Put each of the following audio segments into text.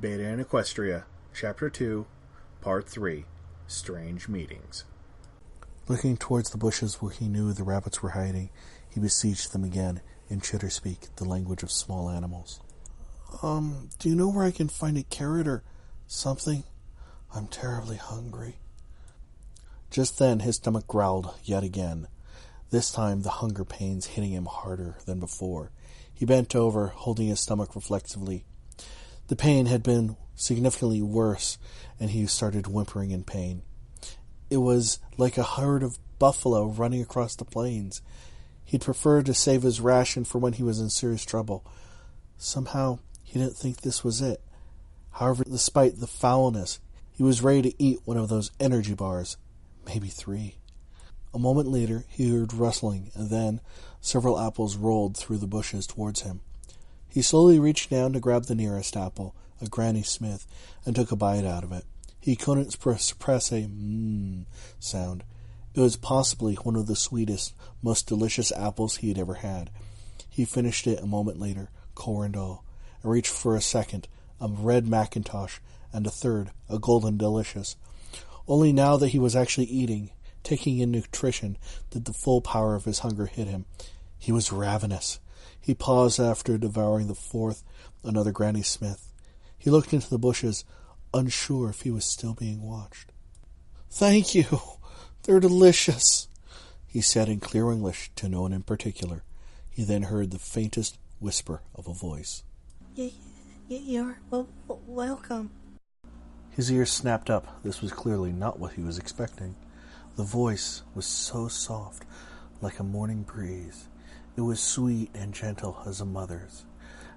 Beta and Equestria, Chapter 2, Part 3, Strange Meetings. Looking towards the bushes where he knew the rabbits were hiding, he beseeched them again in Chitterspeak, the language of small animals. Do you know where I can find a carrot or something? I'm terribly hungry. Just then his stomach growled yet again, this time the hunger pains hitting him harder than before. He bent over, holding his stomach reflexively. The pain had been significantly worse, and he started whimpering in pain. It was like a herd of buffalo running across the plains. He'd prefer to save his ration for when he was in serious trouble. Somehow, he didn't think this was it. However, despite the foulness, he was ready to eat one of those energy bars. Maybe 3. A moment later, he heard rustling, and then several apples rolled through the bushes towards him. He slowly reached down to grab the nearest apple, a Granny Smith, and took a bite out of it. He couldn't suppress a mmm sound. It was possibly one of the sweetest, most delicious apples he had ever had. He finished it a moment later, core and all, and reached for a second, a red Macintosh, and a third, a golden delicious. Only now that he was actually eating, taking in nutrition, did the full power of his hunger hit him. He was ravenous. He paused after devouring the fourth, another Granny Smith. He looked into the bushes, unsure if he was still being watched. "Thank you. They're delicious," he said in clear English to no one in particular. He then heard the faintest whisper of a voice. You're welcome. His ears snapped up. This was clearly not what he was expecting. The voice was so soft, like a morning breeze. It was sweet and gentle as a mother's,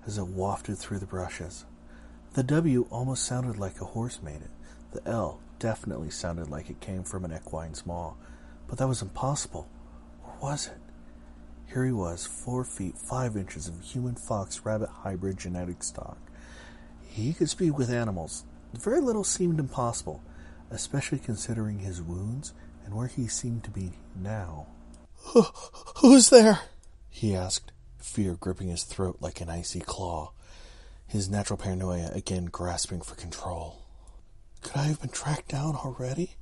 as it wafted through the brushes. The W almost sounded like a horse made it. The L definitely sounded like it came from an equine maw, but that was impossible. Or was it? Here he was, 4 feet 5 inches of human fox-rabbit hybrid genetic stock. He could speak with animals. Very little seemed impossible, especially considering his wounds and where he seemed to be now. Who's there?" he asked, fear gripping his throat like an icy claw, his natural paranoia again grasping for control. Could I have been tracked down already?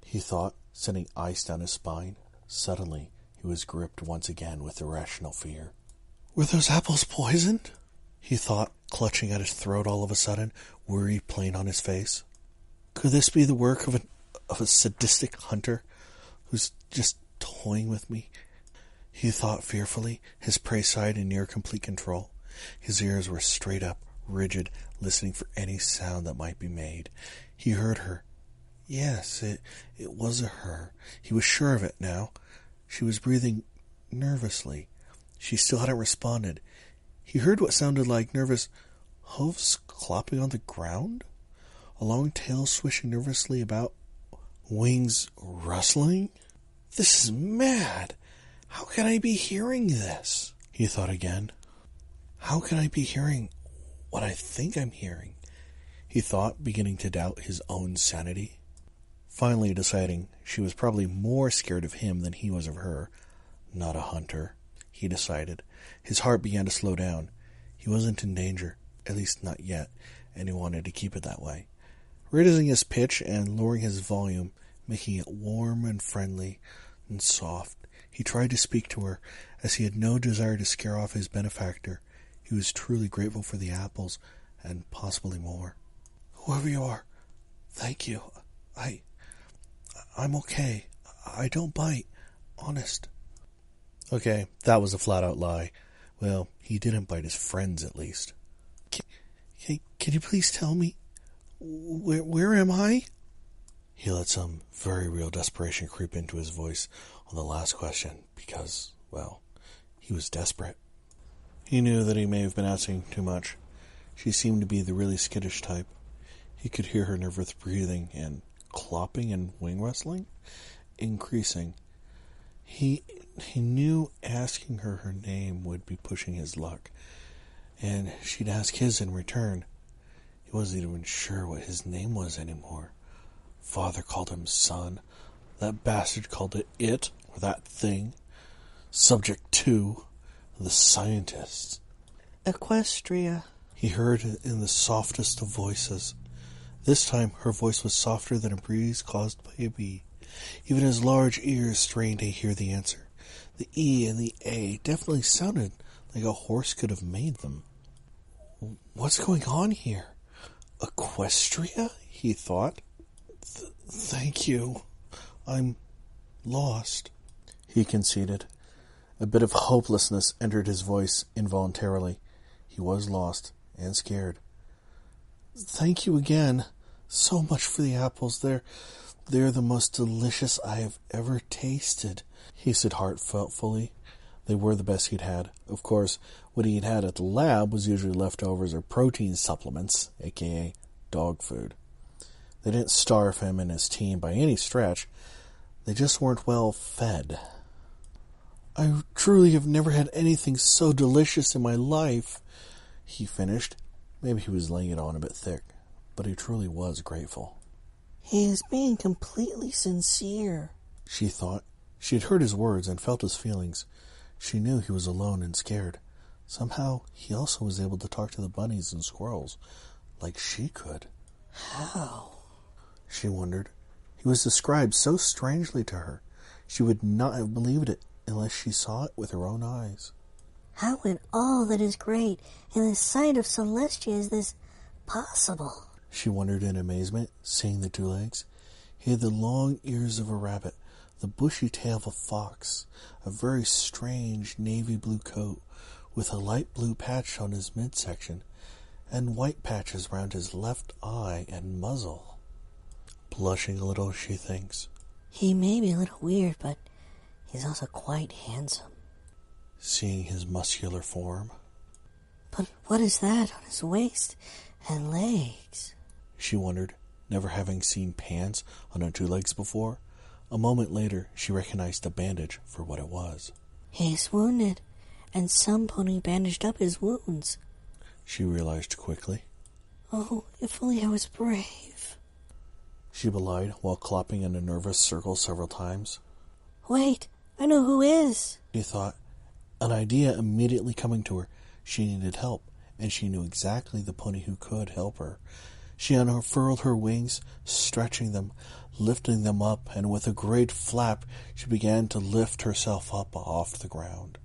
He thought, sending ice down his spine. Suddenly, he was gripped once again with irrational fear. Were those apples poisoned? He thought, clutching at his throat all of a sudden, worry plain on his face. Could this be the work of a sadistic hunter who's just toying with me? He thought fearfully, his prey side in near complete control. His ears were straight up, rigid, listening for any sound that might be made. He heard her. Yes, it was a her. He was sure of it now. She was breathing nervously. She still hadn't responded. He heard what sounded like nervous hooves clopping on the ground, a long tail swishing nervously about, wings rustling. This is mad. How can I be hearing this? He thought again. How can I be hearing what I think I'm hearing? He thought, beginning to doubt his own sanity. Finally deciding she was probably more scared of him than he was of her. Not a hunter, he decided. His heart began to slow down. He wasn't in danger, at least not yet, and he wanted to keep it that way. Raising his pitch and lowering his volume, making it warm and friendly and soft, he tried to speak to her, as he had no desire to scare off his benefactor. He was truly grateful for the apples, and possibly more. Whoever you are, thank you. I'm okay. I don't bite. Honest. Okay, that was a flat-out lie. Well, he didn't bite his friends, at least. Can you please tell me? Where am I? He let some very real desperation creep into his voice on the last question because, well, he was desperate. He knew that he may have been asking too much. She seemed to be the really skittish type. He could hear her nervous breathing and clopping and wing rustling increasing. He knew asking her name would be pushing his luck, and she'd ask his in return. He wasn't even sure what his name was anymore. Father called him son. That bastard called it, or that thing. Subject 2, the scientists. Equestria, He heard it in the softest of voices. This time her voice was softer than a breeze caused by a bee. Even his large ears strained to hear the answer. The E and the A definitely sounded like a horse could have made them. What's going on here? Equestria? He thought. Thank you. I'm lost, he conceded. A bit of hopelessness entered his voice involuntarily. He was lost and scared. Thank you again so much for the apples. They're the most delicious I have ever tasted, he said heartfully. They were the best he'd had. Of course, what he'd had at the lab was usually leftovers or protein supplements, aka dog food. They didn't starve him and his team by any stretch. They just weren't well fed. I truly have never had anything so delicious in my life, he finished. Maybe he was laying it on a bit thick, but he truly was grateful. He is being completely sincere, she thought. She had heard his words and felt his feelings. She knew he was alone and scared. Somehow, he also was able to talk to the bunnies and squirrels, like she could. How? She wondered. He was described so strangely to her. She would not have believed it unless she saw it with her own eyes. How in all that is great in the sight of Celestia is this possible? She wondered in amazement, seeing the two legs. He had the long ears of a rabbit, the bushy tail of a fox, a very strange navy blue coat with a light blue patch on his midsection, and white patches round his left eye and muzzle. Blushing a little, she thinks. He may be a little weird, but he's also quite handsome. Seeing his muscular form. But what is that on his waist and legs? She wondered, never having seen pants on her two legs before. A moment later, she recognized the bandage for what it was. He's wounded, and some pony bandaged up his wounds, she realized quickly. Oh, if only I was brave. She belied while clapping in a nervous circle several times. Wait, I know who is, she thought. An idea immediately coming to her. She needed help, and she knew exactly the pony who could help her. She unfurled her wings, stretching them, lifting them up, and with a great flap she began to lift herself up off the ground.